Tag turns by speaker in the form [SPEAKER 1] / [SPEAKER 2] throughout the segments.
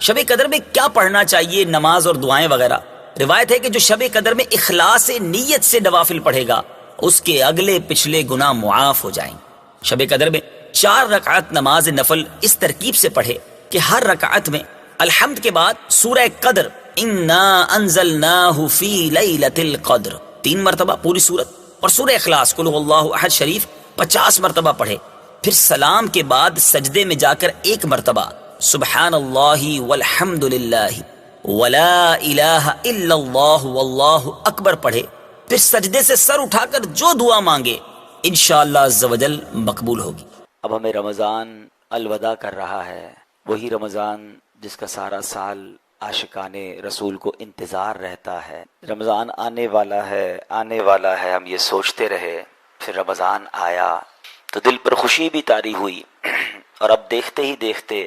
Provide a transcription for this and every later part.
[SPEAKER 1] شب قدر میں کیا پڑھنا چاہیے، نماز اور دعائیں وغیرہ؟ روایت ہے کہ جو شب قدر میں اخلاص نیت سے نوافل پڑھے گا اس کے اگلے پچھلے گناہ معاف ہو جائیں۔ شب قدر میں 4 رکعت نماز نفل اس ترکیب سے پڑھے کہ ہر رکعت میں الحمد کے بعد سورہ قدر انا انزلناہ فی لیلۃ القدر 3 مرتبہ پوری سورت، اور سورہ اخلاص قل هو اللہ احد شریف 50 مرتبہ پڑھے۔ پھر سلام کے بعد سجدے میں جا کر 1 مرتبہ سبحان اللہ والحمد للہ ولا الہ الا اللہ واللہ اکبر پڑھے۔ پھر سجدے سے سر اٹھا کر جو دعا مانگے انشاءاللہ عز و جل مقبول ہوگی۔
[SPEAKER 2] اب ہمیں رمضان الوداع کر رہا ہے، وہی رمضان جس کا سارا سال عاشقان رسول کو انتظار رہتا ہے۔ رمضان آنے والا ہے، آنے والا ہے، ہم یہ سوچتے رہے، پھر رمضان آیا تو دل پر خوشی بھی طاری ہوئی، اور اب دیکھتے ہی دیکھتے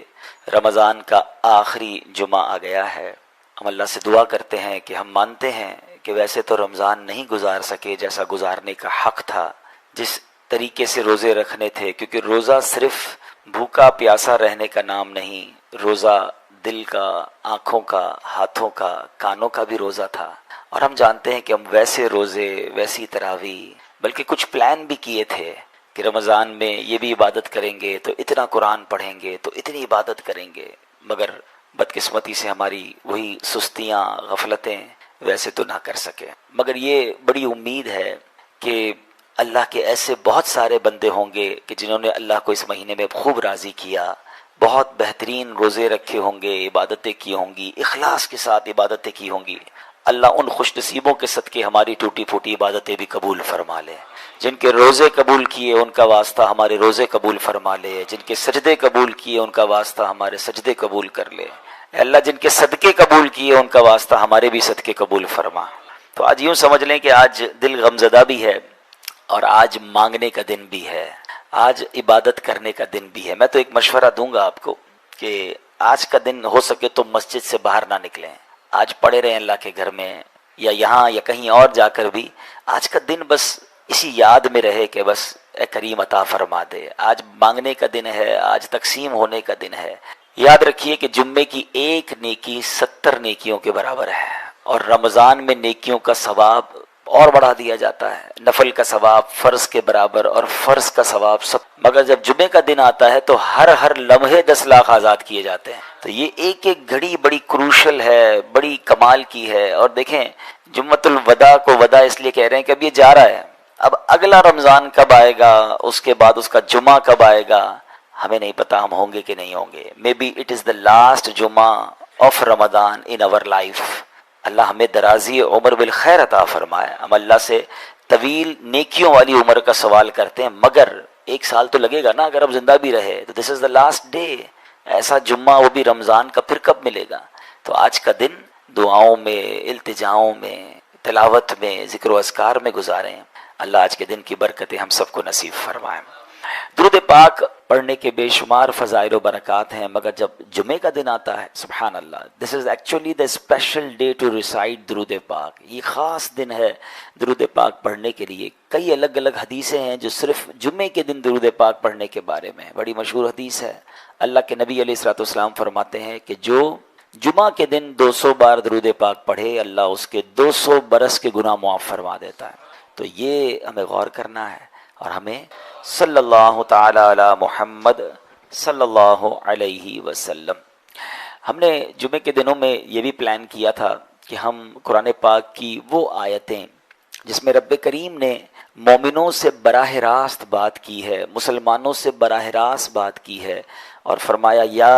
[SPEAKER 2] رمضان کا آخری جمعہ آ گیا ہے۔ ہم اللہ سے دعا کرتے ہیں کہ ہم مانتے ہیں کہ ویسے تو رمضان نہیں گزار سکے جیسا گزارنے کا حق تھا، جس طریقے سے روزے رکھنے تھے، کیونکہ روزہ صرف بھوکا پیاسا رہنے کا نام نہیں، روزہ دل کا، آنکھوں کا، ہاتھوں کا، کانوں کا بھی روزہ تھا۔ اور ہم جانتے ہیں کہ ہم ویسے روزے، ویسی تراویح، بلکہ کچھ پلان بھی کیے تھے کہ رمضان میں یہ بھی عبادت کریں گے تو اتنا قرآن پڑھیں گے تو اتنی عبادت کریں گے، مگر بدقسمتی سے ہماری وہی سستیاں، غفلتیں ویسے تو نہ کر سکے۔ مگر یہ بڑی امید ہے کہ اللہ کے ایسے بہت سارے بندے ہوں گے کہ جنہوں نے اللہ کو اس مہینے میں خوب راضی کیا، بہت بہترین روزے رکھے ہوں گے، عبادتیں کی ہوں گی، اخلاص کے ساتھ عبادتیں کی ہوں گی۔ اللہ ان خوش نصیبوں کے صدقے ہماری ٹوٹی پھوٹی عبادتیں بھی قبول فرما لے۔ جن کے روزے قبول کیے ان کا واسطہ ہمارے روزے قبول فرما لے، جن کے سجدے قبول کیے ان کا واسطہ ہمارے سجدے قبول کر لے۔ اے اللہ جن کے صدقے قبول کیے ان کا واسطہ ہمارے بھی صدقے قبول فرما۔ تو آج یوں سمجھ لیں کہ آج دل غمزدہ بھی ہے، اور آج مانگنے کا دن بھی ہے، آج عبادت کرنے کا دن بھی ہے۔ میں تو ایک مشورہ دوں گا آپ کو کہ آج کا دن ہو سکے تو مسجد سے باہر نہ نکلیں، آج پڑے رہیں اللہ کے گھر میں یا یہاں یا کہیں اور جا کر بھی۔ آج کا دن بس اسی یاد میں رہے کہ بس اے کریم عطا فرما دے۔ آج مانگنے کا دن ہے، آج تقسیم ہونے کا دن ہے۔ یاد رکھیے کہ جمعے کی 1 نیکی 70 نیکیوں کے برابر ہے، اور رمضان میں نیکیوں کا ثواب اور بڑھا دیا جاتا ہے، نفل کا ثواب فرض کے برابر اور فرض کا ثواب سب۔ مگر جب جمعے کا دن آتا ہے تو ہر لمحے 10 لاکھ آزاد کیے جاتے ہیں۔ تو یہ ایک گھڑی بڑی کروشل ہے، بڑی کمال کی ہے۔ اور دیکھیں جمعۃ الوداع کو وداع اس لیے کہہ رہے ہیں کہ اب یہ جا رہا ہے، اب اگلا رمضان کب آئے گا، اس کے بعد اس کا جمعہ کب آئے گا، ہمیں نہیں پتا ہم ہوں گے کہ نہیں ہوں گے۔ May be it is the last Jumma of Ramzan in our life. اللہ ہمیں درازی عمر بالخیر عطا فرمائے۔ ہم اللہ سے طویل نیکیوں والی عمر کا سوال کرتے ہیں، مگر 1 سال تو لگے گا نا اگر ہم زندہ بھی رہے تو۔ دس از دا لاسٹ ڈے، ایسا جمعہ وہ بھی رمضان کا پھر کب ملے گا؟ تو آج کا دن دعاؤں میں، التجاؤں میں، تلاوت میں، ذکر و اذکار میں گزاریں۔ اللہ آج کے دن کی برکتیں ہم سب کو نصیب فرمائیں۔ درود پاک پڑھنے کے بے شمار فضائل و برکات ہیں، مگر جب جمعے کا دن آتا ہے سبحان اللہ، this is actually the special day to recite Durood Pak. یہ خاص دن ہے درود پاک پڑھنے کے لیے۔ کئی الگ الگ حدیثیں ہیں جو صرف جمعے کے دن درود پاک پڑھنے کے بارے میں، بڑی مشہور حدیث ہے۔ اللہ کے نبی علیہ الصلوۃ والسلام فرماتے ہیں کہ جو جمعہ کے دن 200 بار درود پاک پڑھے اللہ اس کے 200 برس کے گناہ معاف فرما دیتا ہے۔ تو یہ ہمیں غور کرنا ہے، اور ہمیں صلی اللہ تعالی علی محمد صلی اللہ علیہ وسلم۔ ہم نے جمعے کے دنوں میں یہ بھی پلان کیا تھا کہ ہم قرآن پاک کی وہ آیتیں جس میں رب کریم نے مومنوں سے براہ راست بات کی ہے، مسلمانوں سے براہ راست بات کی ہے، اور فرمایا یا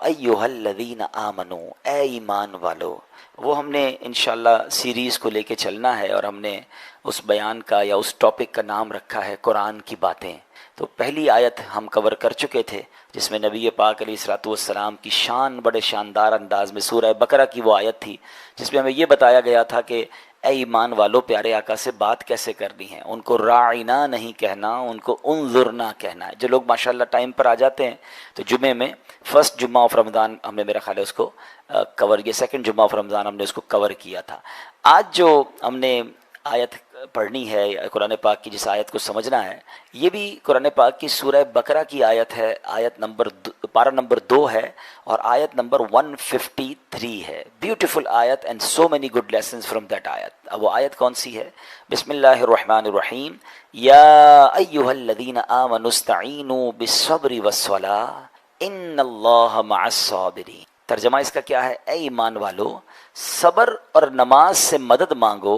[SPEAKER 2] ایھا الذین آمنو، اے ایمان والو۔ وہ ہم نے انشاءاللہ سیریز کو لے کے چلنا ہے، اور ہم نے اس بیان کا یا اس ٹاپک کا نام رکھا ہے قرآن کی باتیں۔ تو پہلی آیت ہم کور کر چکے تھے جس میں نبی پاک علیہ الصلوۃ والسلام کی شان بڑے شاندار انداز میں، سورہ بقرہ کی وہ آیت تھی جس میں ہمیں یہ بتایا گیا تھا کہ اے ایمان والو، پیارے آقا سے بات کیسے کرنی ہے، ان کو راعنا نہیں کہنا، ان کو انظرنا کہنا ہے۔ جو لوگ ماشاءاللہ ٹائم پر آ جاتے ہیں تو جمعے میں فرسٹ جمعہ آف رمضان ہم نے، میرا خیال ہے اس کو کور، یہ سیکنڈ جمعہ آف رمضان ہم نے اس کو کور کیا تھا۔ آج جو ہم نے آیت پڑھنی ہے یا قرآن پاک کی جس آیت کو سمجھنا ہے، یہ بھی قرآن پاک کی سورہ بقرہ کی آیت ہے، آیت نمبر پارہ نمبر 2 ہے اور آیت نمبر 153 ہے. بیوٹیفل آیت and so many good lessons from that آیت. اب وہ آیت کون سی ہے؟ بسم اللہ الرحمن الرحیم. یا ایھا الذین آمنوا استعینوا بالصبر والصلاۃ ان اللہ مع الصابرین. ترجمہ اس کا کیا ہے؟ اے ایمان والو، صبر اور نماز سے مدد مانگو،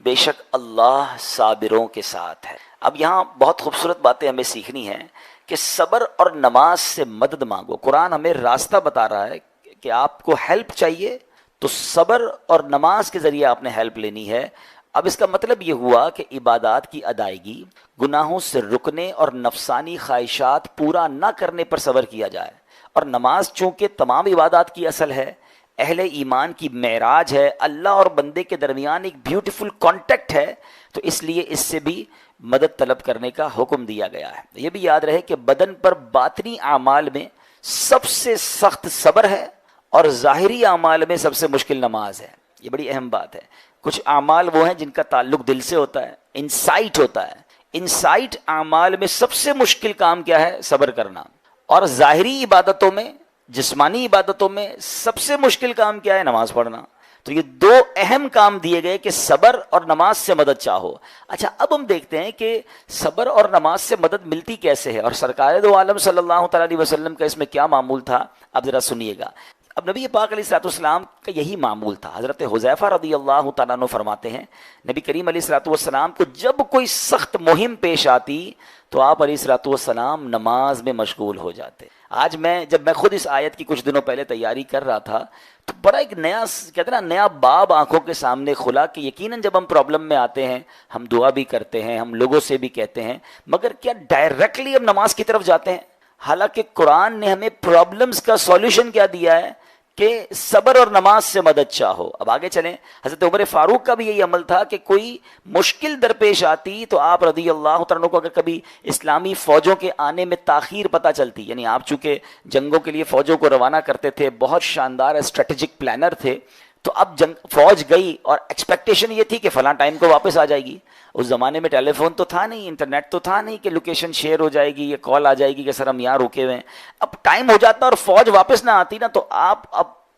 [SPEAKER 2] بے شک اللہ صابروں کے ساتھ ہے. اب یہاں بہت خوبصورت باتیں ہمیں سیکھنی ہیں کہ صبر اور نماز سے مدد مانگو. قرآن ہمیں راستہ بتا رہا ہے کہ آپ کو ہیلپ چاہیے تو صبر اور نماز کے ذریعے آپ نے ہیلپ لینی ہے. اب اس کا مطلب یہ ہوا کہ عبادات کی ادائیگی، گناہوں سے رکنے اور نفسانی خواہشات پورا نہ کرنے پر صبر کیا جائے. اور نماز چونکہ تمام عبادات کی اصل ہے، اہل ایمان کی معراج ہے، اللہ اور بندے کے درمیان ایک بیوٹیفل کانٹیکٹ ہے، تو اس لیے اس سے بھی مدد طلب کرنے کا حکم دیا گیا ہے. یہ بھی یاد رہے کہ بدن پر باطنی اعمال میں سب سے سخت صبر ہے اور ظاہری اعمال میں سب سے مشکل نماز ہے. یہ بڑی اہم بات ہے. کچھ اعمال وہ ہیں جن کا تعلق دل سے ہوتا ہے، انسائٹ ہوتا ہے. انسائٹ اعمال میں سب سے مشکل کام کیا ہے؟ صبر کرنا. اور ظاہری عبادتوں میں، جسمانی عبادتوں میں سب سے مشکل کام کیا ہے؟ نماز پڑھنا. تو یہ دو اہم کام دیے گئے کہ صبر اور نماز سے مدد چاہو. اچھا، اب ہم دیکھتے ہیں کہ صبر اور نماز سے مدد ملتی کیسے ہے، اور سرکار دو عالم صلی اللہ تعالیٰ علیہ وسلم کا اس میں کیا معمول تھا. اب ذرا سنیے گا. اب نبی پاک علیہ الصلوۃ والسلام کا یہی معمول تھا. حضرت حذیفہ رضی اللہ تعالیٰ عنہ فرماتے ہیں نبی کریم علیہ الصلوۃ والسلام کو جب کوئی سخت مہم پیش آتی تو آپ علیہ الصلوۃ والسلام نماز میں مشغول ہو جاتے. آج جب میں خود اس آیت کی کچھ دنوں پہلے تیاری کر رہا تھا تو بڑا ایک نیا، کہتے ہیں نا، نیا باب آنکھوں کے سامنے کھلا کہ یقیناً جب ہم پرابلم میں آتے ہیں ہم دعا بھی کرتے ہیں، ہم لوگوں سے بھی کہتے ہیں، مگر کیا ڈائریکٹلی ہم نماز کی طرف جاتے ہیں؟ حالانکہ قرآن نے ہمیں پرابلمز کا سولوشن کیا دیا ہے کہ صبر اور نماز سے مدد چاہو. اب آگے چلیں. حضرت عمر فاروق کا بھی یہی عمل تھا کہ کوئی مشکل درپیش آتی تو آپ رضی اللہ تعالیٰ کو اگر کبھی اسلامی فوجوں کے آنے میں تاخیر پتہ چلتی، یعنی آپ چونکہ جنگوں کے لیے فوجوں کو روانہ کرتے تھے، بہت شاندار اسٹریٹجک پلانر تھے، تو اب فوج گئی اور ایکسپیکٹیشن یہ تھی کہ فلاں ٹائم کو واپس آ جائے گی. اس زمانے میں ٹیلی فون تو تھا نہیں، انٹرنیٹ تو تھا نہیں کہ لوکیشن شیئر ہو جائے گی، یہ کال آ جائے گی کہ سر ہم یہاں رکے ہوئے ہیں. اب ٹائم ہو جاتا اور فوج واپس نہ آتی نا، تو آپ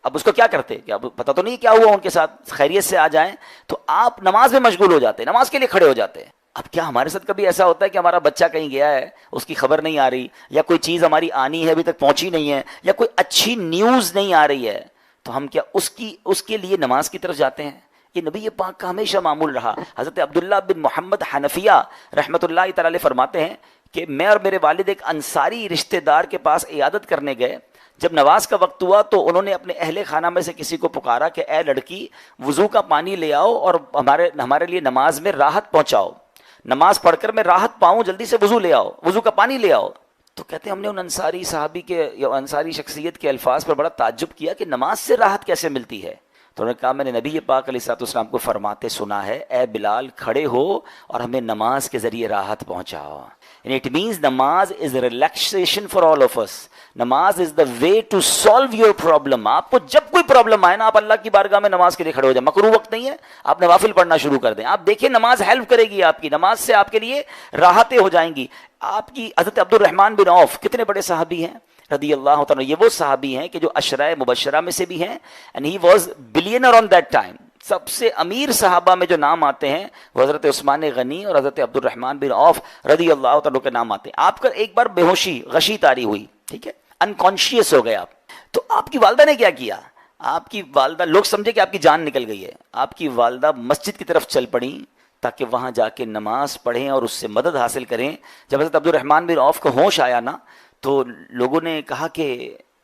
[SPEAKER 2] اب اس کو کیا کرتے کہ اب پتہ تو نہیں کیا ہوا ان کے ساتھ، خیریت سے آ جائیں، تو آپ نماز میں مشغول ہو جاتے، نماز کے لیے کھڑے ہو جاتے. اب کیا ہمارے ساتھ کبھی ایسا ہوتا ہے کہ ہمارا بچہ کہیں گیا ہے، اس کی خبر نہیں آ رہی، یا کوئی چیز ہماری آنی ہے ابھی تک پہنچی نہیں ہے، یا کوئی اچھی نیوز نہیں آ رہی ہے، تو ہم کیا اس کے لیے نماز کی طرف جاتے ہیں؟ یہ نبی پاک کا ہمیشہ معمول رہا. حضرت عبداللہ بن محمد حنفیہ رحمۃ اللہ تعالی فرماتے ہیں کہ میں اور میرے والد ایک انصاری رشتہ دار کے پاس عیادت کرنے گئے. جب نماز کا وقت ہوا تو انہوں نے اپنے اہل خانہ میں سے کسی کو پکارا کہ اے لڑکی، وضو کا پانی لے آؤ اور ہمارے لیے نماز میں راحت پہنچاؤ، نماز پڑھ کر میں راحت پاؤں، جلدی سے وضو لے آؤ، وضو کا پانی لے آؤ. تو کہتے ہیں ہم نے ان انصاری صحابی کے یا انصاری شخصیت کے الفاظ پر بڑا تعجب کیا کہ نماز سے راحت کیسے ملتی ہے. تو انہوں نے کہا میں نے نبی پاک علیہ الصلوۃ والسلام کو فرماتے سنا ہے، اے بلال کھڑے ہو اور ہمیں نماز کے ذریعے راحت پہنچاؤ. And it means نماز is relaxation for all of us. نماز is the way to solve your problem. آپ کو جب کوئی پرابلم آئے نا، آپ اللہ کی بارگاہ میں نماز کے لیے کھڑے ہو جائیں. مکروہ وقت نہیں ہے، آپ نوافل پڑھنا شروع کر دیں. آپ دیکھیں نماز ہیلپ کرے گی آپ کی، نماز سے آپ کے لیے راحتیں ہو جائیں گی. آپ کی حضرت عبد الرحمن بن عوف کتنے بڑے صحابی ہیں رضی اللہ تعالیٰ. یہ وہ صحابی ہیں کہ جو عشرۂ مبشرہ میں سے بھی ہیں. And he was billionaire on that time. سب سے امیر صحابہ میں جو نام آتے ہیں وہ حضرت عثمان غنی اور حضرت عبد الرحمن بن عوف رضی اللہ تعالیٰ کے نام آتے ہیں. آپ کا ایک بار بے ہوشی، غشی طاری ہوئی، ٹھیک ہے، انکانشیس ہو گئے آپ. تو آپ کی والدہ نے کیا کیا؟ آپ کی والدہ، لوگ سمجھے کہ آپ کی جان نکل گئی ہے، آپ کی والدہ مسجد کی طرف چل پڑیں تاکہ وہاں جا کے نماز پڑھیں اور اس سے مدد حاصل کریں. جب حضرت عبد الرحمن بن عوف کو ہوش آیا نا، تو لوگوں نے کہا کہ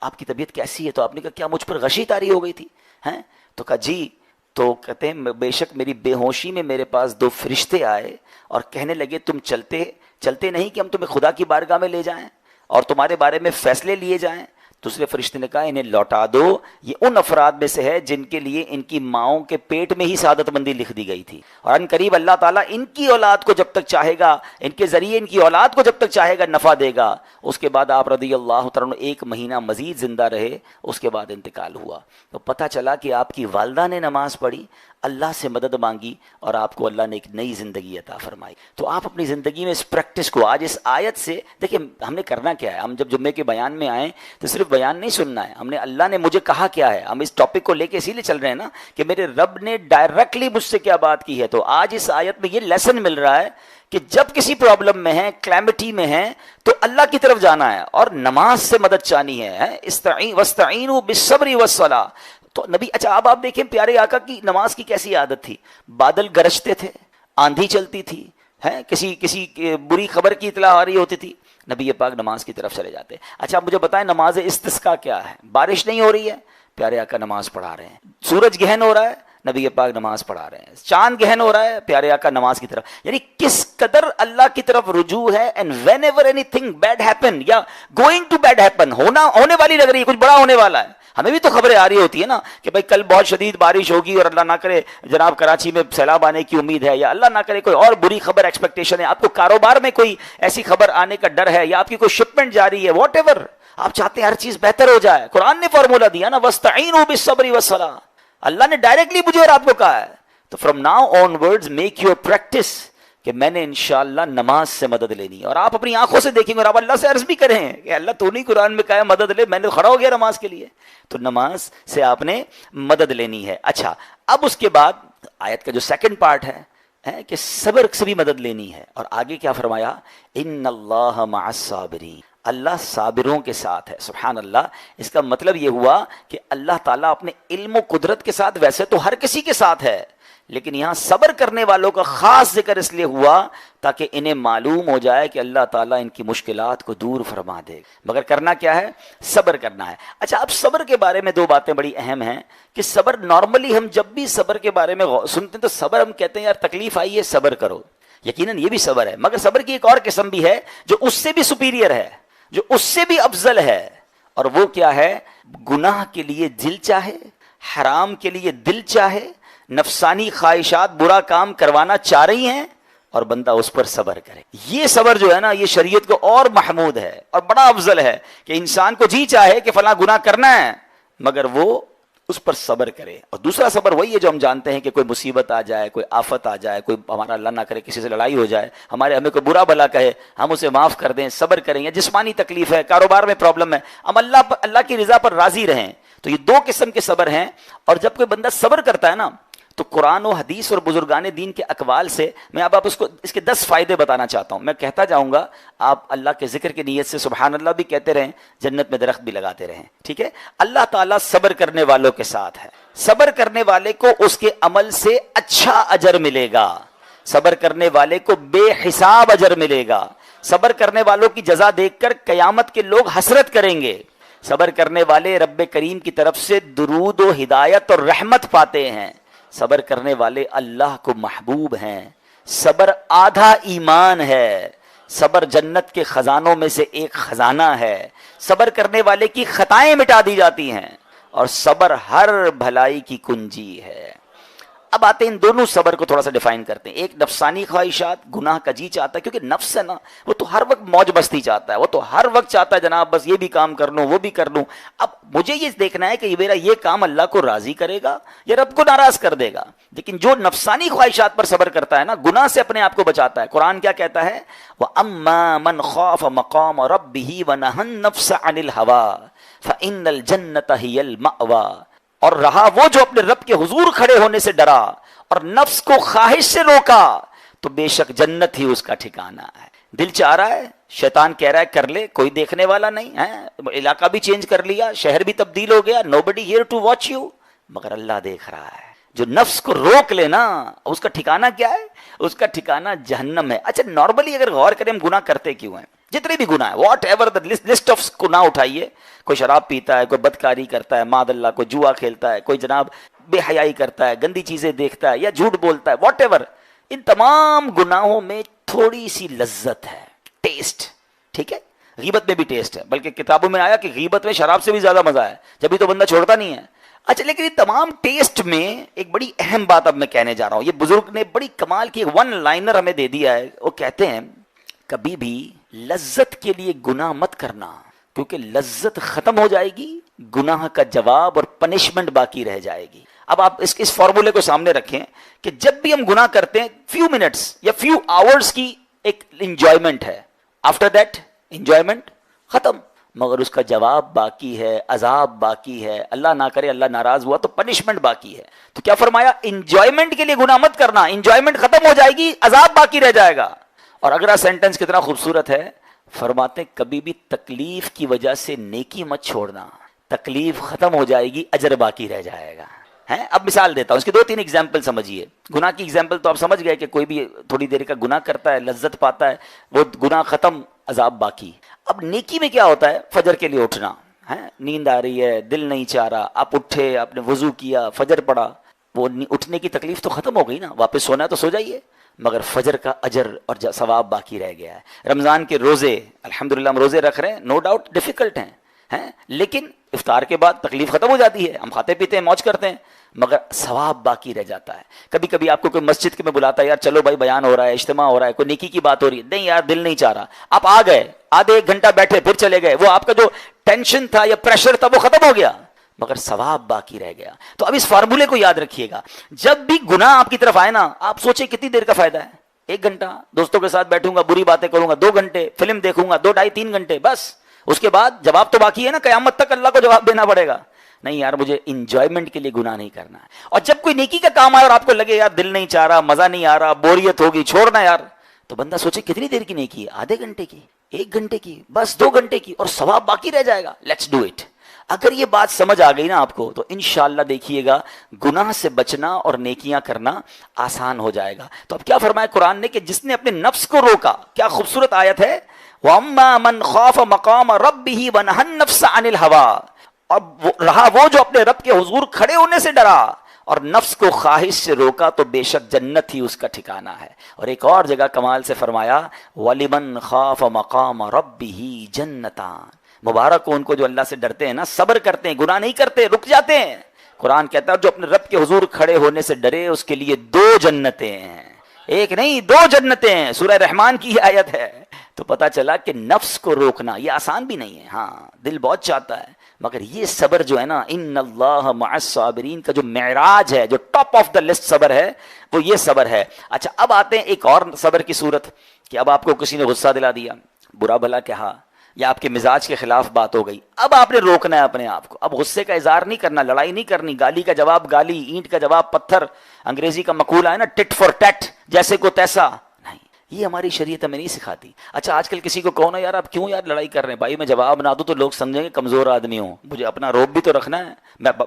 [SPEAKER 2] آپ کی طبیعت کیسی ہے؟ تو آپ نے کہا کیا مجھ پر غشی طاری ہو گئی تھی ہیں؟ تو کہا جی. تو کہتے ہیں بے شک میری بے ہوشی میں میرے پاس دو فرشتے آئے اور کہنے لگے تم چلتے نہیں کہ ہم تمہیں خدا کی بارگاہ میں لے جائیں اور تمہارے بارے میں فیصلے لیے جائیں. دوسرے فرشتے نے کہا انہیں لوٹا دو، یہ ان افراد میں سے ہے جن کے لیے ان کی ماؤں کے پیٹ میں ہی سعادت مندی لکھ دی گئی تھی، اور ان قریب اللہ تعالیٰ ان کی اولاد کو جب تک چاہے گا، ان کے ذریعے ان کی اولاد کو جب تک چاہے گا نفع دے گا. اس کے بعد آپ رضی اللہ تعالیٰ 1 مہینہ مزید زندہ رہے، اس کے بعد انتقال ہوا. تو پتہ چلا کہ آپ کی والدہ نے نماز پڑھی، اللہ سے مدد مانگی اور آپ کو اللہ نے ایک نئی زندگی عطا فرمائی. تو آپ اپنی زندگی میں اس پریکٹس کو آج اس آیت سے دیکھیں. ہم نے کرنا کیا ہے؟ ہم جب جمعے کے بیان میں آئیں تو صرف بیان نہیں سننا ہے, ہم نے اللہ نے مجھے کہا کیا ہے, ہم اس ٹاپک کو لے کے اسی لیے چل رہے ہیں نا کہ میرے رب نے ڈائریکٹلی مجھ سے کیا بات کی ہے. تو آج اس آیت میں یہ لیسن مل رہا ہے کہ جب کسی پرابلم میں ہیں, کلیمٹی میں ہیں, تو اللہ کی طرف جانا ہے اور نماز سے مدد چاہنی ہے. وَاسْتَعِينُوا بِالصَّبْرِ وَالصَّلَاةِ. تو نبی, اچھا اب آپ دیکھیں پیارے آقا کی نماز کی کیسی عادت تھی. بادل گرجتے تھے, آندھی چلتی تھی, کسی بری خبر کی اطلاع آ رہی ہوتی تھی, نبی پاک نماز کی طرف چلے جاتے. اچھا آپ مجھے بتائیں نماز استسقاء کیا ہے؟ بارش نہیں ہو رہی ہے, پیارے آقا نماز پڑھا رہے ہیں. سورج گہن ہو رہا ہے, نبی پاک نماز پڑھا رہے ہیں. چاند گہن ہو رہا ہے, پیارے آقا نماز کی طرف. یعنی کس قدر اللہ کی طرف رجوع ہے. And whenever anything bad happen یا گوئنگ ٹو بیڈ ہیپن, ہونے والی لگ رہی ہے, کچھ بڑا ہونے والا ہے. ہمیں بھی تو خبریں آ رہی ہوتی ہے نا کہ بھائی کل بہت شدید بارش ہوگی اور اللہ نہ کرے جناب کراچی میں سیلاب آنے کی امید ہے, یا اللہ نہ کرے کوئی اور بری خبر ایکسپیکٹیشن ہے, آپ کو کاروبار میں کوئی ایسی خبر آنے کا ڈر ہے, یا آپ کی کوئی شپمنٹ جاری ہے, واٹ ایور آپ چاہتے ہیں ہر چیز بہتر ہو جائے. قرآن نے فارمولا دیا نا, وَاسْتَعِينُوا بِالصَّبْرِ وَالصَّلَاةِ. اللہ نے ڈائریکٹلی مجھے اور آپ کو کہا ہے. تو from now on words make your practice کہ میں نے انشاءاللہ نماز سے مدد لینی ہے. اور آپ اپنی آنکھوں سے دیکھیں گے اور آپ اللہ سے عرض بھی کریں کہ اللہ تو نہیں قرآن میں کہا ہے مدد لے, میں نے کھڑا ہو گیا نماز کے لیے. تو نماز سے آپ نے مدد لینی ہے. اچھا اب اس کے بعد آیت کا جو سیکنڈ پارٹ ہے کہ صبر سے بھی مدد لینی ہے. اور آگے کیا فرمایا؟ ان اللہ مع الصابرین, اللہ صابروں کے ساتھ ہے. سبحان اللہ. اس کا مطلب یہ ہوا کہ اللہ تعالیٰ اپنے علم و قدرت کے ساتھ ویسے تو ہر کسی کے ساتھ ہے, لیکن یہاں صبر کرنے والوں کا خاص ذکر اس لیے ہوا تاکہ انہیں معلوم ہو جائے کہ اللہ تعالیٰ ان کی مشکلات کو دور فرما دے. مگر کرنا کیا ہے؟ صبر کرنا ہے. اچھا اب صبر کے بارے میں دو باتیں بڑی اہم ہیں کہ صبر نارملی ہم جب بھی صبر کے بارے میں سنتے ہیں تو صبر ہم کہتے ہیں یار تکلیف آئی ہے صبر کرو. یقیناً یہ بھی صبر ہے, مگر صبر کی ایک اور قسم بھی ہے جو اس سے بھی سپیریئر ہے, جو اس سے بھی افضل ہے. اور وہ کیا ہے؟ گناہ کے لیے دل چاہے, حرام کے لیے دل چاہے, نفسانی خواہشات برا کام کروانا چاہ رہی ہیں اور بندہ اس پر صبر کرے. یہ صبر جو ہے نا یہ شریعت کو اور محمود ہے اور بڑا افضل ہے کہ انسان کو جی چاہے کہ فلاں گناہ کرنا ہے مگر وہ اس پر صبر کرے. اور دوسرا صبر وہی ہے جو ہم جانتے ہیں کہ کوئی مصیبت آ جائے, کوئی آفت آ جائے, کوئی ہمارا اللہ نہ کرے کسی سے لڑائی ہو جائے, ہمیں کوئی برا بھلا کہے, ہم اسے معاف کر دیں, صبر کریں. یا جسمانی تکلیف ہے, کاروبار میں پرابلم ہے, ہم اللہ کی رضا پر راضی رہیں. تو یہ دو قسم کے صبر ہیں. اور جب کوئی بندہ صبر کرتا ہے نا تو قرآن و حدیث اور بزرگان دین کے اقوال سے میں اب اس کے 10 فائدے بتانا چاہتا ہوں. میں کہتا جاؤں گا, آپ اللہ کے ذکر کی نیت سے سبحان اللہ بھی کہتے رہیں, جنت میں درخت بھی لگاتے رہیں. ٹھیک ہے. اللہ تعالیٰ صبر کرنے والوں کے ساتھ ہے. صبر کرنے والے کو اس کے عمل سے اچھا اجر ملے گا, صبر کرنے والے کو بے حساب اجر ملے گا. صبر کرنے والوں کی جزا دیکھ کر قیامت کے لوگ حسرت کریں گے. صبر کرنے والے رب کریم کی طرف سے درود و ہدایت اور رحمت پاتے ہیں. صبر کرنے والے اللہ کو محبوب ہیں. صبر آدھا ایمان ہے. صبر جنت کے خزانوں میں سے ایک خزانہ ہے. صبر کرنے والے کی خطائیں مٹا دی جاتی ہیں اور صبر ہر بھلائی کی کنجی ہے. اب آتے ہیں ان دونوں صبر کو تھوڑا سا ڈیفائن کرتے ہیں. ایک نفسانی خواہشات, گناہ کا جی چاہتا ہے, کیونکہ نفس ہے نا وہ تو ہر وقت موج مستی چاہتا ہے, وہ تو ہر وقت چاہتا ہے جناب بس یہ بھی کام کر لوں وہ بھی کر لوں. اب مجھے یہ دیکھنا ہے کہ میرا یہ کام اللہ کو راضی کرے گا یا رب کو ناراض کر دے گا. لیکن جو نفسانی خواہشات پر صبر کرتا ہے نا, گناہ سے اپنے آپ کو بچاتا ہے. قرآن کیا کہتا ہے؟ وَأَمَّا مَنْ خَافَ مَقَامَ رَبِّهِ وَنَهَى النَّفْسَ عَنِ الْهَوَىٰ فَإِنَّ الْجَنَّةَ هِيَ الْمَأْوَىٰ. اور رہا وہ جو اپنے رب کے حضور کھڑے ہونے سے ڈرا اور نفس کو خواہش سے روکا تو بے شک جنت ہی اس کا ٹھکانہ ہے. دل چاہ رہا ہے, شیطان کہہ رہا ہے کر لے, کوئی دیکھنے والا نہیں ہے, علاقہ بھی چینج کر لیا, شہر بھی تبدیل ہو گیا, nobody here to watch you, مگر اللہ دیکھ رہا ہے. جو نفس کو روک لینا اس کا ٹھکانہ کیا ہے؟ اس کا ٹھکانہ جہنم ہے. اچھا نارملی اگر غور کریں ہم گناہ کرتے کیوں ہیں؟ جتنے بھی گناہ ہیں, what ever the list of گناہ اٹھائیے, کوئی شراب پیتا ہے, کوئی بدکاری کرتا ہے, معاذ اللہ کوئی جوا کھیلتا ہے, کوئی جناب بے حیائی کرتا ہے, گندی چیزیں دیکھتا ہے یا جھوٹ بولتا ہے, واٹ ایور. ان تمام گناہوں میں تھوڑی سی لذت ہے, ٹیسٹ. ٹھیک ہے, غیبت میں بھی ٹیسٹ ہے, بلکہ کتابوں میں آیا کہ غیبت میں شراب سے بھی زیادہ مزہ ہے, جبھی تو بندہ چھوڑتا نہیں ہے. اچھا لیکن یہ تمام ٹیسٹ میں ایک بڑی اہم بات اب میں کہنے جا رہا ہوں. یہ بزرگ نے بڑی کمال کی ون لائنر ہمیں دے دیا ہے. وہ کہتے ہیں کبھی بھی لذت کے لیے گناہ مت کرنا, کیونکہ لذت ختم ہو جائے گی, گناہ کا جواب اور پنشمنٹ باقی رہ جائے گی. اب آپ اس فارمولے کو سامنے رکھیں کہ جب بھی ہم گناہ کرتے ہیں فیو منٹس یا فیو آورز کی ایک انجوائمنٹ ہے، آفٹر دیٹ انجوائمنٹ ختم، مگر اس کا جواب باقی ہے، عذاب باقی ہے، اللہ نہ کرے اللہ ناراض ہوا تو پنشمنٹ باقی ہے۔ تو کیا فرمایا؟ انجوائمنٹ کے لیے گناہ مت کرنا، انجوائمنٹ ختم ہو جائے گی، عذاب باقی رہ جائے گا۔ اور اگلا سینٹنس کتنا خوبصورت ہے، فرماتے کبھی بھی تکلیف کی وجہ سے نیکی مت چھوڑنا، تکلیف ختم ہو جائے گی، اجر باقی رہ جائے گا۔ اب مثال دیتا ہوں، اس کی 2-3 ایگزامپل سمجھیے۔ گناہ کی ایگزامپل تو آپ سمجھ گئے کہ کوئی بھی تھوڑی دیر کا گناہ کرتا ہے، لذت پاتا ہے، وہ گناہ ختم، عذاب باقی۔ اب نیکی میں کیا ہوتا ہے؟ فجر کے لیے اٹھنا ہے، نیند آ رہی ہے، دل نہیں چاہ رہا، آپ اٹھے، آپ نے وضو کیا، فجر پڑھا، وہ اٹھنے کی تکلیف تو ختم ہو گئی نا، واپس سونا ہے تو سو جائیے، مگر فجر کا اجر اور ثواب باقی رہ گیا ہے۔ رمضان کے روزے، الحمدللہ ہم روزے رکھ رہے ہیں، نو ڈاؤٹ ڈیفیکلٹ ہیں، لیکن افطار کے بعد تکلیف ختم ہو جاتی ہے، ہم کھاتے پیتے ہیں، موج کرتے ہیں، مگر ثواب باقی رہ جاتا ہے۔ کبھی کبھی آپ کو کوئی مسجد کے میں بلاتا ہے، یار چلو بھائی بیان ہو رہا ہے، اجتماع ہو رہا ہے، کوئی نیکی کی بات ہو رہی ہے، نہیں یار دل نہیں چاہ رہا، آپ آ گئے، آدھے 1 گھنٹہ بیٹھے پھر چلے گئے، وہ آپ کا جو ٹینشن تھا یا پریشر تھا وہ ختم ہو گیا، مگر ثواب باقی رہ گیا۔ تو اب اس فارمولے کو یاد رکھیے گا، جب بھی گناہ آپ کی طرف آئے نا، آپ سوچیں کتنی دیر کا فائدہ ہے؟ 1 گھنٹہ دوستوں کے ساتھ بیٹھوں گا، بری باتیں کروں گا، 2 گھنٹے فلم دیکھوں گا، 2 ڈھائی 3 گھنٹے، بس اس کے بعد جواب تو باقی ہے نا، قیامت تک اللہ کو جواب دینا پڑے گا۔ نہیں یار مجھے انجوائمنٹ کے لیے گناہ نہیں کرنا ہے۔ اور جب کوئی نیکی کا کام آئے اور آپ کو لگے یار دل نہیں چاہ رہا، مزہ نہیں آ رہا، بوریت ہوگی، چھوڑنا یار، تو بندہ سوچے کتنی دیر کی نیکی ہے؟ آدھے گھنٹے کی، 1 گھنٹے کی، بس 2 گھنٹے کی، اور ثواب باقی رہ جائے گا، لیٹس ڈو اٹ۔ اگر یہ بات سمجھ آ گئی نا آپ کو، تو انشاءاللہ دیکھیے گا گناہ سے بچنا اور نیکیاں کرنا آسان ہو جائے گا۔ تو اب کیا فرمایا قرآن نے کہ جس نے اپنے نفس کو روکا، کیا خوبصورت آیت ہے، وَأَمَّا مَنْ خَافَ مَقَامَ رَبِّهِ وَنَهَى النَّفْسَ عَنِ الْهَوَىٰ، اور رہا وہ جو اپنے رب کے حضور کھڑے ہونے سے ڈرا اور نفس کو خواہش سے روکا، تو بے شک جنت ہی اس کا ٹھکانہ ہے۔ اور ایک اور جگہ کمال سے فرمایا وَلِمَنْ خَافَ مَقَامَ رَبِّهِ جَنَّتَانِ، مبارک ہو ان کو جو اللہ سے ڈرتے ہیں نا، صبر کرتے ہیں، گناہ نہیں کرتے، رک جاتے ہیں۔ قرآن کہتا ہے جو اپنے رب کے حضور کھڑے ہونے سے ڈرے اس کے لیے 2 جنتیں ہیں، 1 نہیں 2 جنتیں ہیں، سورہ رحمان کی آیت ہے۔ تو پتا چلا کہ نفس کو روکنا یہ آسان بھی نہیں ہے، ہاں دل بہت چاہتا ہے، مگر یہ صبر جو ہے نا، ان اللہ مع الصابرین کا جو معراج ہے، جو ٹاپ آف دا لسٹ صبر ہے، وہ یہ صبر ہے۔ اچھا اب آتے ہیں ایک اور صبر کی صورت، کہ اب آپ کو کسی نے غصہ دلا دیا، برا بھلا کہا، یا آپ کے مزاج کے خلاف بات ہو گئی، اب آپ نے روکنا ہے اپنے آپ کو، اب غصے کا اظہار نہیں کرنا، لڑائی نہیں کرنی، گالی کا جواب گالی، اینٹ کا جواب پتھر، انگریزی کا مقولہ ہے نا ٹٹ فور ٹیٹ، جیسے کو تیسا، نہیں، یہ ہماری شریعت ہمیں نہیں سکھاتی۔ اچھا آج کل کسی کو کہو نا یار آپ کیوں یار لڑائی کر رہے ہیں، بھائی میں جواب نہ دوں تو لوگ سمجھیں گے کمزور آدمی ہوں، مجھے اپنا روب بھی تو رکھنا ہے،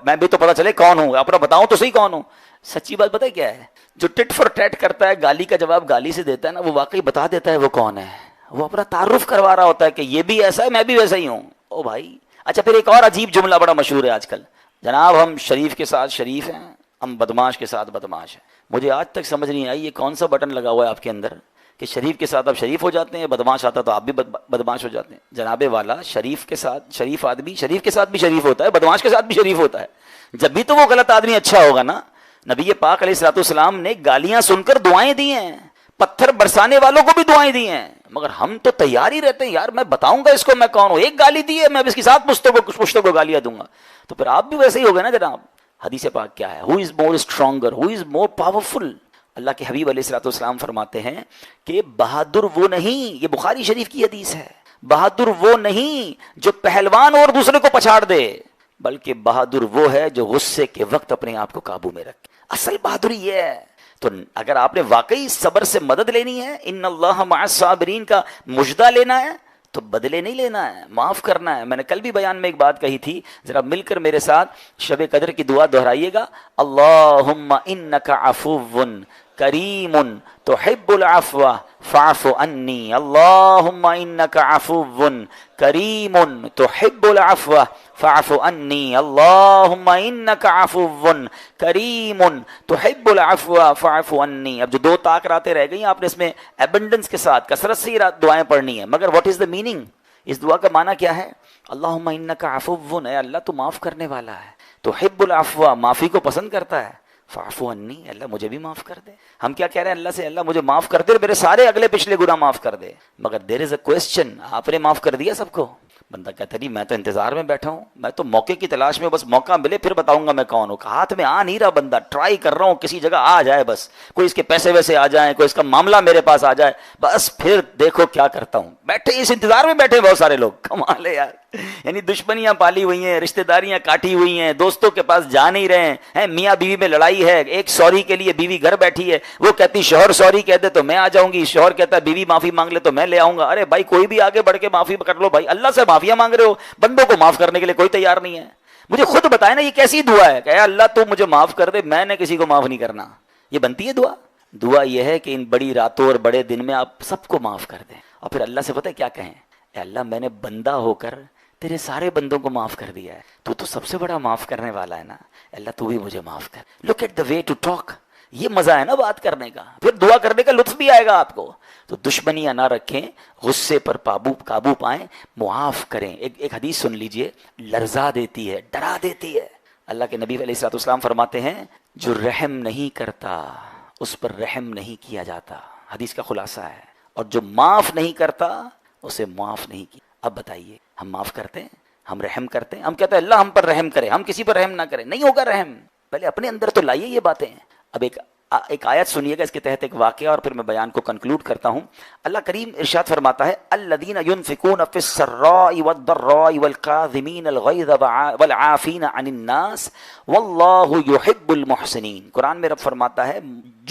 [SPEAKER 2] میں بھی تو پتا چلے کون ہوں، اپنا بتاؤں تو صحیح کون ہوں۔ سچی بات پتہ ہے کیا ہے، جو ٹٹ فور ٹیٹ کرتا ہے، گالی کا جواب گالی سے دیتا ہے نا، وہ واقعی بتا دیتا ہے وہ کون ہے، وہ اپنا تعارف کروا رہا ہوتا ہے کہ یہ بھی ایسا ہے میں بھی ویسا ہی ہوں، او بھائی۔ اچھا پھر ایک اور عجیب جملہ بڑا مشہور ہے آج کل، جناب ہم شریف کے ساتھ شریف ہیں، ہم بدماش کے ساتھ بدماش ہیں۔ مجھے آج تک سمجھ نہیں آئی یہ کون سا بٹن لگا ہوا ہے آپ کے اندر کہ شریف کے ساتھ آپ شریف ہو جاتے ہیں، بدماش آتا تو آپ بھی بدماش ہو جاتے ہیں۔ جناب والا شریف کے ساتھ شریف آدمی شریف کے ساتھ بھی شریف ہوتا ہے، بدماش کے ساتھ بھی شریف ہوتا ہے، جب بھی تو وہ غلط آدمی اچھا ہوگا نا۔ نبی پاک علیہ الصلوۃ والسلام نے گالیاں سن کر دعائیں دی ہیں، پتھر برسانے والوں کو بھی دعائیں دی ہیں، مگر ہم تو تیار ہی رہتے ہیں یار میں بتاؤں گا اس کو میں کون ہوں، ایک گالی دی ہے میں اس کے ساتھ پشتوں کو گالیاں دوں گا، تو پھر آپ بھی ویسے ہی ہو گئے نا جناب۔ حدیث پاک کیا ہے، ہو از مور اسٹرانگر، ہو از مور پاورفل۔ اللہ کے حبیب علیہ الصلوۃ والسلام فرماتے ہیں کہ بہادر وہ نہیں، یہ بخاری شریف کی حدیث ہے، بہادر وہ نہیں جو پہلوان اور دوسرے کو پچھاڑ دے، بلکہ بہادر وہ ہے جو غصے کے وقت اپنے آپ کو قابو میں رکھے۔ اصل بہادری یہ ہے۔ تو اگر آپ نے واقعی صبر سے مدد لینی ہے، ان اللہ مع الصابرین کا مجدہ لینا ہے، تو بدلے نہیں لینا ہے، معاف کرنا ہے۔ میں نے کل بھی بیان میں ایک بات کہی تھی، ذرا مل کر میرے ساتھ شب قدر کی دعا دہرائیے گا، اللہم انک عفو کریم تحب العفو فاعف عنی، اللہم انک عفو کریم تحب العفو فاعف عنی، اللہم انک عفو کریم تحب العفو فاعف عنی۔ اب جو 2 طاق راتیں رہ گئی آپ نے اس میں ایبنڈنس کے ساتھ کثرت سے ہی دعائیں پڑھنی ہیں، مگر واٹ از دا میننگ، اس دعا کا معنی کیا ہے؟ اللہم انک عفو، اے اللہ تو معاف کرنے والا ہے، تحب العفو معافی کو پسند کرتا ہے، فاعف عنی اللہ مجھے بھی معاف کر دے۔ ہم کیا کہہ رہے ہیں اللہ سے، اللہ مجھے معاف کر دے، میرے سارے اگلے پچھلے گناہ معاف کر دے، مگر دیر از اے کوسچن، آپ نے معاف کر دیا سب کو؟ بندہ کہتا نہیں میں تو انتظار میں بیٹھا ہوں, میں تو موقع کی تلاش میں, بس موقع ملے پھر بتاؤں گا میں کون ہوں. ہاتھ میں آ نہیں رہا بندہ, ٹرائی کر رہا ہوں کسی جگہ آ جائے, بس کوئی اس کے پیسے ویسے آ جائیں, کوئی اس کا معاملہ میرے پاس آ جائے, بس پھر دیکھو کیا کرتا ہوں. بیٹھے اس انتظار میں بیٹھے بہت سارے لوگ, کمال ہے یار. یعنی دشمنیاں پالی ہوئی ہیں, رشتہ داریاں کاٹی ہوئی ہیں, دوستوں کے پاس جا نہیں رہے ہیں, میاں بیوی میں لڑائی ہے, ایک سوری کے لیے بیوی گھر بیٹھی ہے, وہ کہتی شوہر سوری کہہ دے تو میں آ جاؤں گی, شوہر کہتا ہے بیوی معافی مانگ لے تو میں لے آؤں گا. ارے بھائی کوئی بھی آگے بڑھ کے معافی کر لو بھائی, اللہ سے معافیاں مانگ رہے ہو, بندوں کو معاف کرنے کے لیے کوئی تیار نہیں ہے. مجھے خود بتائے نا یہ کیسی دعا ہے کہ اے اللہ تو مجھے معاف کر دے, میں نے کسی کو معاف نہیں کرنا. یہ بنتی ہے دعا؟ دعا یہ ہے کہ ان بڑی راتوں اور بڑے دن میں آپ سب کو معاف کر دیں, اور پھر اللہ سے پتہ ہے کیا کہیں, اے اللہ میں نے بندہ ہو کر تیرے سارے بندوں کو معاف کر دیا ہے, تو سب سے بڑا معاف کرنے والا ہے نا, اللہ تو بھی مجھے معاف کر. Look at the way to talk, یہ مزہ ہے نا بات کرنے کا, پھر دعا کرنے کا لطف بھی آئے گا آپ کو. تو دشمنیاں نہ رکھیں, غصے پر قابو پائیں, معاف کریں. ایک حدیث سن لیجئے, لرزا دیتی ہے, ڈرا دیتی ہے. اللہ کے نبی علیہ الصلوۃ والسلام فرماتے ہیں جو رحم نہیں کرتا اس پر رحم نہیں کیا جاتا, حدیث کا خلاصہ ہے, اور جو معاف نہیں کرتا اسے معاف نہیں کیا. اب بتائیے ہم معاف کرتے ہیں, ہم رحم کرتے ہیں, ہم کہتے ہیں اللہ ہم پر رحم کرے, ہم کسی پر رحم نہ کریں, نہیں ہوگا رحم. پہلے اپنے اندر تو لائیے یہ باتیں. اب ایک آیت سنیے گا, اس کے تحت ایک واقعہ, اور پھر میں بیان کو کنکلوڈ کرتا ہوں. اللہ کریم ارشاد فرماتا ہے الذین ينفقون فی السراء والضراء والکاظمین الغیظ والعافین عن الناس واللہ یحب المحسنین. قرآن میں رب فرماتا ہے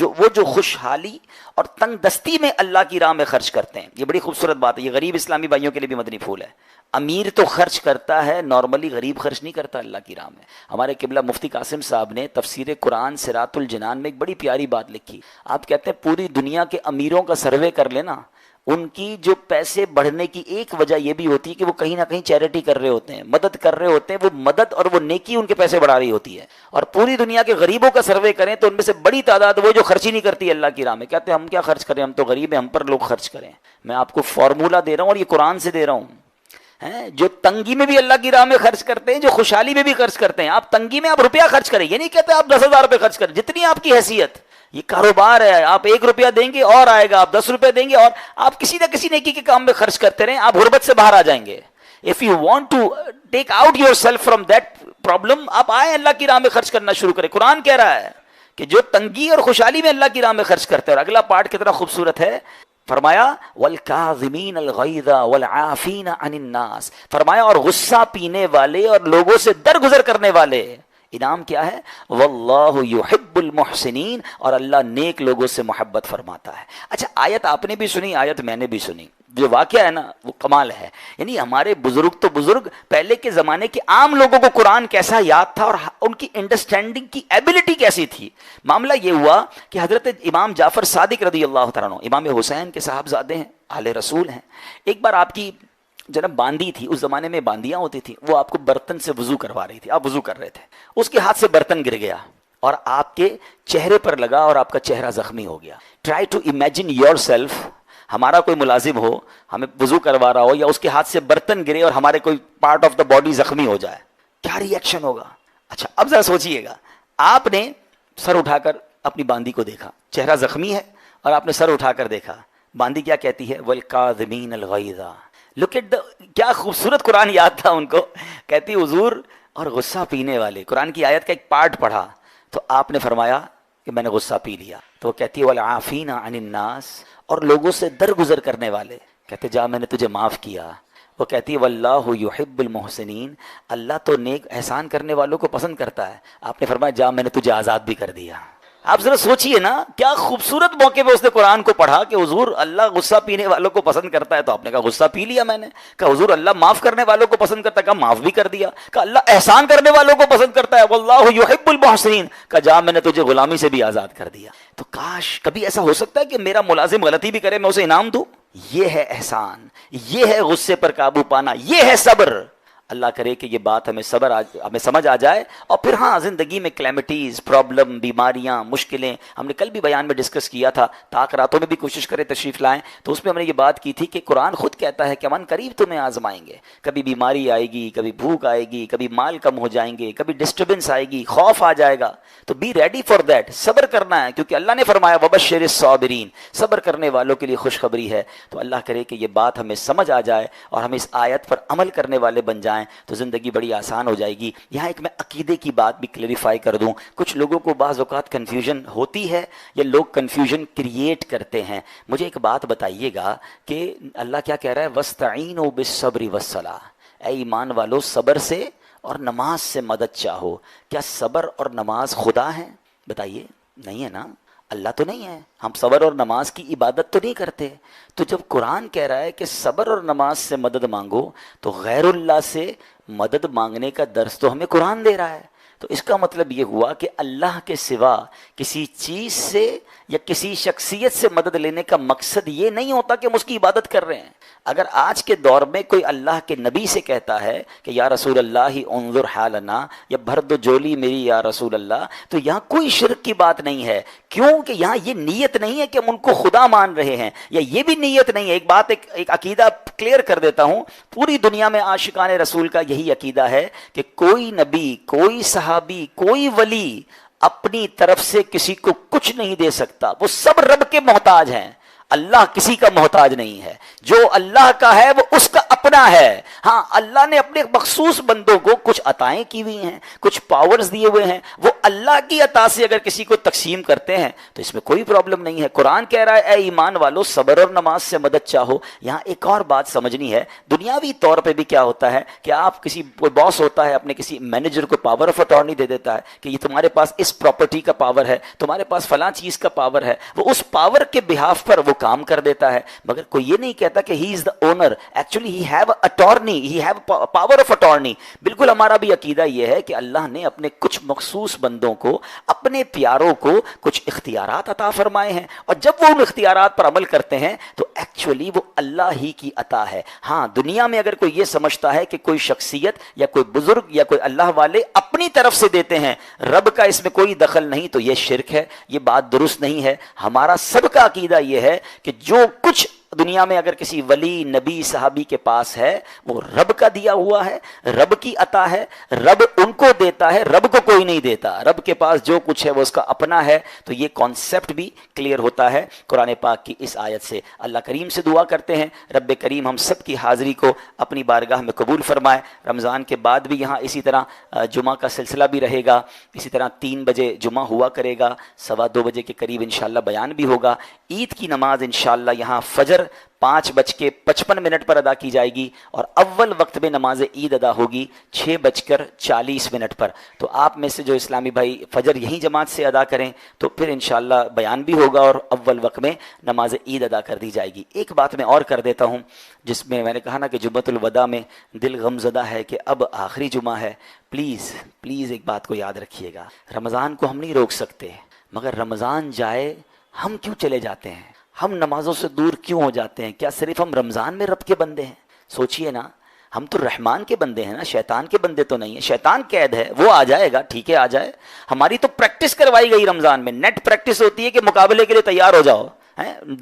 [SPEAKER 2] وہ جو خوشحالی اور تنگ دستی میں اللہ کی راہ میں خرچ کرتے ہیں. یہ بڑی خوبصورت بات ہے, یہ غریب اسلامی بھائیوں کے لیے بھی مدنی پھول ہے. امیر تو خرچ کرتا ہے نارملی, غریب خرچ نہیں کرتا اللہ کی راہ میں. ہمارے قبلہ مفتی قاسم صاحب نے تفسیر قرآن صراط الجنان میں ایک بڑی پیاری بات لکھی. آپ کہتے ہیں پوری دنیا کے امیروں کا سروے کر لینا, ان کی جو پیسے بڑھنے کی ایک وجہ یہ بھی ہوتی ہے کہ وہ کہیں نہ کہیں چیریٹی کر رہے ہوتے ہیں, مدد کر رہے ہوتے ہیں. وہ مدد اور وہ نیکی ان کے پیسے بڑھا رہی ہوتی ہے. اور پوری دنیا کے غریبوں کا سروے کریں تو ان میں سے بڑی تعداد وہ جو خرچ ہی نہیں کرتی اللہ کی راہ میں. کہتے ہیں ہم کیا خرچ کریں, ہم تو غریب ہیں, ہم پر لوگ خرچ کریں. میں آپ کو فارمولہ دے رہا ہوں اور یہ قرآن سے دے رہا ہوں. جو تنگی میں بھی اللہ کی راہ میں خرچ کرتے ہیں, جو خوشحالی میں بھی خرچ کرتے ہیں. آپ تنگی میں آپ روپیہ خرچ کریں, یہ نہیں کہتے آپ 10,000 روپے خرچ کریں, جتنی آپ کی حیثیت. یہ کاروبار ہے, آپ 1 روپیہ دیں گے اور آئے گا, آپ 10 روپے دیں گے اور آپ کسی نہ کسی نیکی کے کام میں خرچ کرتے رہیں, آپ غربت سے باہر آ جائیں گے. If you want to take out yourself from that problem, آپ آئیں اللہ کی راہ میں خرچ کرنا شروع کریں. قرآن کہہ رہا ہے کہ جو تنگی اور خوشحالی میں اللہ کی راہ میں خرچ کرتے ہیں. اور اگلا پارٹ کتنا خوبصورت ہے, فرمایا والکاظمین الغیظ والعافین عن الناس, فرمایا اور غصہ پینے والے اور لوگوں سے درگزر کرنے والے. انعام کیا ہے, واللہ یحب المحسنین, اور اللہ نیک لوگوں سے محبت فرماتا ہے. اچھا آیت آپ نے بھی سنی, آیت میں نے بھی سنی. جو واقعہ ہے نا وہ کمال ہے. یعنی ہمارے بزرگ تو بزرگ, پہلے کے زمانے کے عام لوگوں کو قرآن کیسا یاد تھا اور ان کی انڈرسٹینڈنگ کی ایبلٹی کیسی تھی. معاملہ یہ ہوا کہ حضرت امام جعفر صادق رضی اللہ تعالیٰ عنہ, امام حسین کے صاحبزادے ہیں, اہل رسول ہیں. ایک بار آپ کی جناب باندی تھی, اس زمانے میں باندیاں ہوتی تھیں, وہ آپ کو برتن سے وضو کروا رہی تھی, آپ وضو کر رہے تھے, اس کے ہاتھ سے برتن گر گیا اور آپ کے چہرے پر لگا اور آپ کا چہرہ زخمی ہو گیا. Try to imagine yourself, ہمارا کوئی ملازم ہو, ہمیں وضو کروا رہا ہو, یا اس کے ہاتھ سے برتن گرے اور ہمارے کوئی پارٹ آف دا باڈی زخمی ہو جائے, کیا ری ایکشن ہوگا. اچھا اب ذرا سوچئے گا, آپ نے سر اٹھا کر اپنی باندی کو دیکھا, چہرہ زخمی ہے, اور آپ نے سر اٹھا کر دیکھا, باندی کیا کہتی ہے, والکاظمین الغیظ. لک ایٹ دا, کیا خوبصورت قرآن یاد تھا ان کو. کہتی حضور اور غصہ پینے والے, قرآن کی آیت کا ایک پارٹ پڑھا تو آپ نے فرمایا کہ میں نے غصہ پی لیا. تو وہ کہتی ہے والعافین عن الناس, اور لوگوں سے درگزر کرنے والے. کہتے جا میں نے تجھے معاف کیا. وہ کہتی ہے واللہ یحب المحسنین, اللہ تو نیک احسان کرنے والوں کو پسند کرتا ہے. آپ نے فرمایا جا میں نے تجھے آزاد بھی کر دیا. آپ ذرا سوچئے نا, کیا خوبصورت موقع پہ اس نے قرآن کو پڑھا کہ حضور اللہ غصہ پینے والوں کو پسند کرتا ہے. تو آپ نے کہا غصہ پی لیا میں نے. کہا حضور اللہ معاف کرنے والوں کو پسند کرتا ہے. کہا معاف بھی کر دیا. کہا اللہ احسان کرنے والوں کو پسند کرتا ہے, واللہ یحب المحسنین. کہا جا میں نے تجھے غلامی سے بھی آزاد کر دیا. تو کاش کبھی ایسا ہو سکتا ہے کہ میرا ملازم غلطی بھی کرے میں اسے انعام دوں. یہ ہے احسان, یہ ہے غصے پر قابو پانا, یہ ہے صبر. اللہ کرے کہ یہ بات ہمیں سمجھ آ جائے. اور پھر ہاں زندگی میں کلیمٹیز، پرابلم، بیماریاں، مشکلیں، ہم نے کل بھی بیان میں ڈسکس کیا تھا، تاک راتوں میں بھی کوشش کریں تشریف لائیں، تو اس میں ہم نے یہ بات کی تھی کہ قرآن خود کہتا ہے کہ من قریب تمہیں آزمائیں گے. کبھی بیماری آئے گی، کبھی بھوک آئے گی، کبھی مال کم ہو جائیں گے، کبھی ڈسٹربنس آئے گی، خوف آ جائے گا. تو بی ریڈی فار دیٹ، صبر کرنا ہے، کیونکہ اللہ نے فرمایا وبشر الصابرین، صبر کرنے والوں کے لیے خوشخبری ہے. تو اللہ کرے کہ یہ بات ہمیں سمجھ آ جائے اور ہم اس آیت پر عمل کرنے والے بن جائیں تو زندگی بڑی آسان ہو جائے گی. یہاں ایک میں عقیدے کی بات بھی کلیریفائی کر دوں. کچھ لوگوں کو بعض اوقات کنفیوژن ہوتی ہے یا لوگ کنفیوژن کریٹ کرتے ہیں. مجھے ایک بات بتائیے گا کہ اللہ کیا کہہ رہا ہے؟ وَاسْتَعِينُوا بِالصَّبْرِ وَالصَّلَاةِ، اے ایمان والو صبر سے اور نماز سے مدد چاہو. کیا صبر اور نماز خدا ہیں؟ بتائیے. نہیں ہے نا، اللہ تو نہیں ہے. ہم صبر اور نماز کی عبادت تو نہیں کرتے. تو جب قرآن کہہ رہا ہے کہ صبر اور نماز سے مدد مانگو تو غیر اللہ سے مدد مانگنے کا درس تو ہمیں قرآن دے رہا ہے. تو اس کا مطلب یہ ہوا کہ اللہ کے سوا کسی چیز سے یا کسی شخصیت سے مدد لینے کا مقصد یہ نہیں ہوتا کہ ہم اس کی عبادت کر رہے ہیں. اگر آج کے دور میں کوئی اللہ کے نبی سے کہتا ہے کہ یا رسول اللہ انظر حالنا، یا بھر دو جولی میری یا رسول اللہ، تو یہاں کوئی شرک کی بات نہیں ہے. کیوں کہ یہاں یہ نیت نہیں ہے کہ ہم ان کو خدا مان رہے ہیں، یا یہ بھی نیت نہیں ہے. ایک عقیدہ کلیئر کر دیتا ہوں. پوری دنیا میں عاشقان رسول کا یہی عقیدہ ہے کہ کوئی نبی، کوئی صحابی، کوئی ولی اپنی طرف سے کسی کو کچھ نہیں دے سکتا. وہ سب رب کے محتاج ہیں. اللہ کسی کا محتاج نہیں ہے. جو اللہ کا ہے وہ اس کا اپنا ہے. ہاں اللہ نے اپنے مخصوص بندوں کو کچھ عطائیں کی ہوئی ہیں، کچھ پاورز دیے ہوئے ہیں، وہ اللہ کی عطا سے اگر کسی کو تقسیم کرتے ہیں تو اس میں کوئی پرابلم نہیں ہے. قرآن کہہ رہا ہے اے ایمان والو صبر اور نماز سے مدد چاہو. یہاں ایک اور بات سمجھنی ہے. دنیاوی طور پہ بھی کیا ہوتا ہے کہ آپ کوئی باس ہوتا ہے اپنے کسی مینیجر کو پاور آف اٹارنی دے دیتا ہے کہ یہ تمہارے پاس اس پراپرٹی کا پاور ہے، تمہارے پاس فلاں چیز کا پاور ہے. وہ اس پاور کے بہاف پر وہ کام کر دیتا ہے، مگر کوئی یہ نہیں کہتا کہ he is the owner. Actually he have attorney, he have power of attorney. بالکل ہمارا بھی عقیدہ یہ ہے کہ اللہ نے اپنے کچھ مخصوص بندوں کو، اپنے پیاروں کو کچھ اختیارات عطا فرمائے ہیں، اور جب وہ ان اختیارات پر عمل کرتے ہیں تو ایکچولی وہ اللہ ہی کی عطا ہے. ہاں دنیا میں اگر کوئی یہ سمجھتا ہے کہ کوئی شخصیت یا کوئی بزرگ یا کوئی اللہ والے اپنی طرف سے دیتے ہیں، رب کا اس میں کوئی دخل نہیں، تو یہ شرک ہے. یہ بات درست نہیں ہے. ہمارا سب کا عقیدہ یہ ہے کہ جو کچھ دنیا میں اگر کسی ولی، نبی، صحابی کے پاس ہے وہ رب کا دیا ہوا ہے، رب کی عطا ہے. رب ان کو دیتا ہے، رب کو کوئی نہیں دیتا. رب کے پاس جو کچھ ہے وہ اس کا اپنا ہے. تو یہ کانسیپٹ بھی کلیئر ہوتا ہے قرآن پاک کی اس آیت سے. اللہ کریم سے دعا کرتے ہیں رب کریم ہم سب کی حاضری کو اپنی بارگاہ میں قبول فرمائے. رمضان کے بعد بھی یہاں اسی طرح جمعہ کا سلسلہ بھی رہے گا. اسی طرح 3 بجے جمعہ ہوا کرے گا، 2:15 بجے کے قریب انشاءاللہ بیان بھی ہوگا. عید کی نماز انشاءاللہ یہاں فجر 5:55 پر ادا کی جائے گی، اور اول وقت میں نماز عید ادا ہوگی 6:40 پر. تو آپ میں سے جو اسلامی بھائی فجر یہیں جماعت سے ادا کریں تو پھر انشاءاللہ بیان بھی ہوگا اور اول وقت میں نماز عید ادا کر دی جائے گی. ایک بات میں اور کر دیتا ہوں، جس میں میں نے کہا نا کہ جمعۃ الوداع میں دل غم زدہ ہے کہ اب آخری جمعہ ہے. پلیز ایک بات کو یاد رکھیے گا، رمضان کو ہم نہیں روک سکتے، مگر رمضان جائے ہم کیوں چلے جاتے ہیں؟ ہم نمازوں سے دور کیوں ہو جاتے ہیں؟ کیا صرف ہم رمضان میں رب کے بندے ہیں؟ سوچئے نا، ہم تو رحمان کے بندے ہیں نا، شیطان کے بندے تو نہیں ہیں. شیطان قید ہے، وہ آ جائے گا، ٹھیک ہے آ جائے. ہماری تو پریکٹس کروائی گئی رمضان میں، نیٹ پریکٹس ہوتی ہے کہ مقابلے کے لیے تیار ہو جاؤ.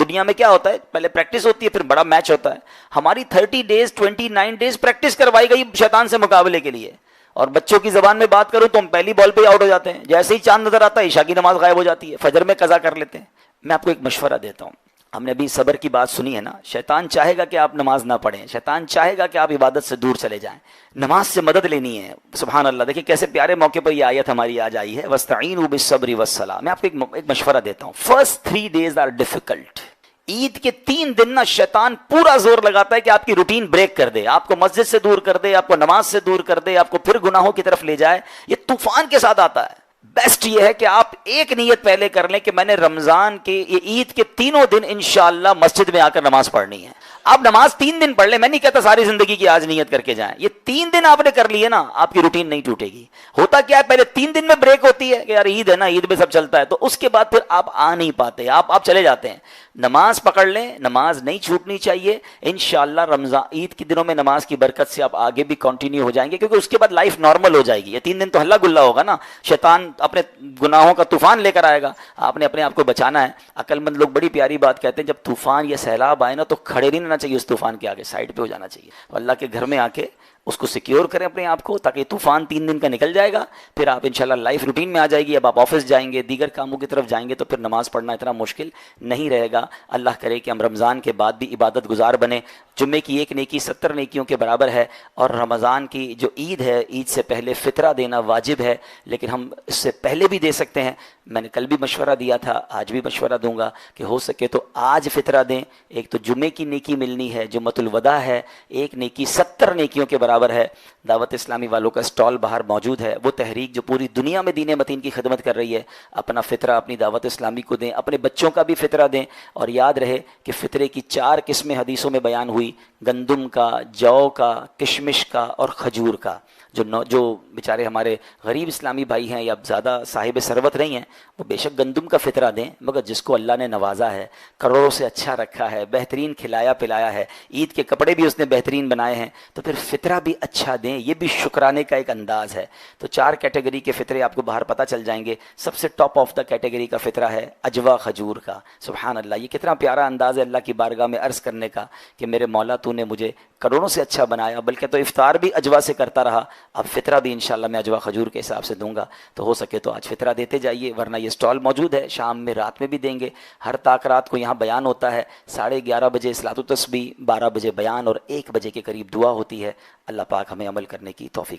[SPEAKER 2] دنیا میں کیا ہوتا ہے، پہلے پریکٹس ہوتی ہے پھر بڑا میچ ہوتا ہے. ہماری 30 ڈیز 29 ڈیز پریکٹس کروائی گئی شیطان سے مقابلے کے لیے. اور بچوں کی زبان میں بات کروں تو ہم پہلی بال پہ آؤٹ ہو جاتے ہیں، جیسے ہی چاند نظر آتا ہے عشاء کی نماز غائب ہو جاتی ہے، فجر میں قضا کر لیتے ہیں. میں آپ کو ایک مشورہ دیتا ہوں، ہم نے ابھی صبر کی بات سنی ہے نا. شیطان چاہے گا کہ آپ نماز نہ پڑھیں، شیطان چاہے گا کہ آپ عبادت سے دور چلے جائیں. نماز سے مدد لینی ہے. سبحان اللہ، دیکھیں کیسے پیارے موقع پر یہ آیت ہماری آج آئی ہے، وَاسْتَعِينُوا بِالصَّبْرِ وَالصَّلَاةِ. میں آپ کو ایک مشورہ دیتا ہوں. First 3 days are difficult. Eid کے 3 دن نا شیطان پورا زور لگاتا ہے کہ آپ کی روٹین بریک کر دے، آپ کو مسجد سے دور کر دے، آپ کو نماز سے دور کر دے، آپ کو پھر گناہوں کی طرف لے جائے. یہ طوفان کے ساتھ آتا ہے. بیسٹ یہ ہے کہ آپ ایک نیت پہلے کر لیں کہ میں نے رمضان کے یہ عید کے 3 دن انشاءاللہ مسجد میں آ کر نماز پڑھنی ہے. آپ نماز 3 دن پڑھ لیں, میں نہیں کہتا ساری زندگی کی آج نیت کر کے جائیں, یہ 3 دن آپ نے کر لیے نا, آپ کی روٹین نہیں ٹوٹے گی. ہوتا کیا ہے, پہلے 3 دن میں بریک ہوتی ہے کہ یار عید ہے نا, عید میں سب چلتا ہے, تو اس کے بعد پھر آپ آ نہیں پاتے, آپ چلے جاتے ہیں. نماز پکڑ لیں, نماز نہیں چھوٹنی چاہیے. انشاءاللہ رمضان عید کے دنوں میں نماز کی برکت سے آپ آگے بھی کنٹینیو ہو جائیں گے, کیونکہ اس کے بعد لائف نارمل ہو جائے گی. یہ 3 دن تو ہلا گلا ہوگا نا, شیطان اپنے گناہوں کا طوفان لے کر آئے گا, آپ نے اپنے آپ کو بچانا ہے. عقل مند لوگ بڑی پیاری بات کہتے ہیں, جب طوفان یا سیلاب آئے نا تو کھڑے نہیں رہنا چاہیے اس طوفان کے آگے, سائڈ پہ ہو جانا چاہیے. تو اللہ کے گھر میں آ کے اس کو سیکیور کریں اپنے آپ کو, تاکہ طوفان 3 دن کا نکل جائے گا, پھر آپ انشاءاللہ لائف روٹین میں آ جائے گی. اب آپ آفس جائیں گے, دیگر کاموں کی طرف جائیں گے, تو پھر نماز پڑھنا اتنا مشکل نہیں رہے گا. اللہ کرے کہ ہم رمضان کے بعد بھی عبادت گزار بنے. جمعے کی 1 نیکی 70 نیکیوں کے برابر ہے, اور رمضان کی جو عید ہے, عید سے پہلے فطرہ دینا واجب ہے, لیکن ہم اس سے پہلے بھی دے سکتے ہیں. میں نے کل بھی مشورہ دیا تھا, آج بھی مشورہ دوں گا کہ ہو سکے تو آج فطرہ دیں. ایک تو جمعے کی نیکی ملنی ہے, جمعۃ الوداع ہے, 1 نیکی 70 نیکیوں کے برابر ہے. دعوت اسلامی والوں کا سٹال باہر موجود ہے, وہ تحریک جو پوری دنیا میں دین متین کی خدمت کر رہی ہے, اپنا فطرہ اپنی دعوت اسلامی کو دیں, اپنے بچوں کا بھی فطرہ دیں. اور یاد رہے کہ فطرے کی 4 قسمیں حدیثوں میں بیان ہوئی, گندم کا, جو کا, کشمش کا اور کھجور کا. جو بیچارے ہمارے غریب اسلامی بھائی ہیں یا زیادہ صاحب ثروت نہیں ہیں, وہ بے شک گندم کا فطرہ دیں, مگر جس کو اللہ نے نوازا ہے, کروڑوں سے اچھا رکھا ہے, بہترین کھلایا پلایا ہے, عید کے کپڑے بھی اس نے بہترین بنائے ہیں, تو پھر فطرہ بھی اچھا دیں. یہ بھی شکرانے کا ایک انداز ہے. تو 4 کیٹیگری کے فطرے آپ کو باہر پتہ چل جائیں گے. سب سے ٹاپ آف دا کیٹیگری کا فطرہ ہے اجوا کھجور کا. سبحان اللہ, یہ کتنا پیارا انداز ہے اللہ کی بارگاہ میں عرض کرنے کا کہ میرے مولا تو نے مجھے کروڑوں سے اچھا بنایا, بلکہ تو افطار بھی اجوا سے کرتا رہا, اب فطرہ بھی انشاءاللہ میں اجوا کھجور کے حساب سے دوں گا. تو ہو سکے تو آج فطرہ دیتے جائیے, ورنہ یہ سٹال موجود ہے, شام میں رات میں بھی دیں گے. ہر تاک رات کو یہاں بیان ہوتا ہے, 11:30 بجے صلاۃ التسبیح, 12 بجے بیان اور 1 بجے کے قریب دعا ہوتی ہے. اللہ پاک ہمیں عمل کرنے کی توفیق